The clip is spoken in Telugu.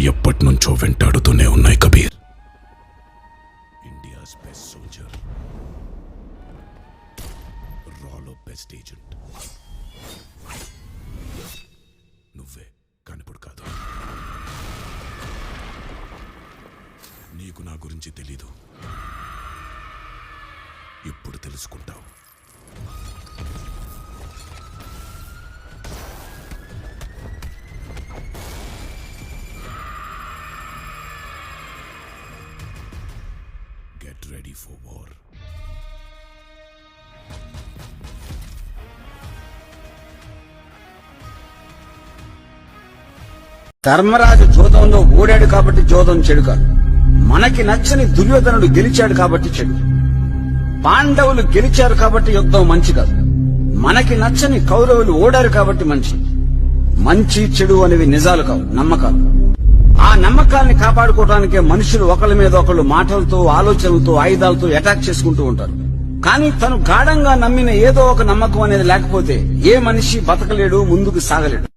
ఎప్పటి నుంచో వెంటాడుతూనే ఉన్నాయి కబీర్. ఇండియాస్ బెస్ట్ సోల్జర్, రాలో బెస్ట్ ఏజెంట్ నువ్వే. కానిప్పుడు కాదు. నీకు నా గురించి తెలీదు, ఇప్పుడు తెలుసుకుంటావు. Get ready for war. Dharmaraju జోదంలో ఓడాడు కాబట్టి జోదం చెడు కాదు. మనకి నచ్చని దుర్యోధనుడు గెలిచాడు కాబట్టి చెడు. పాండవులు గెలిచారు కాబట్టి యుద్ధం మంచి కాదు. మనకి నచ్చని కౌరవులు ఓడారు కాబట్టి మంచి. మంచి చెడు అనేవి నిజాలు కావు, నమ్మకాలు. ఆ నమ్మకాల్ని కాపాడుకోవడానికే మనుషులు ఒకళ్ళ మీద ఒకళ్ళు మాటలతో, ఆలోచనలతో, ఆయుధాలతో అటాక్ చేసుకుంటూ ఉంటారు. కానీ తను గాఢంగా నమ్మిన ఏదో ఒక నమ్మకం అనేది లేకపోతే ఏ మనిషి బతకలేడు, ముందుకు సాగలేడు.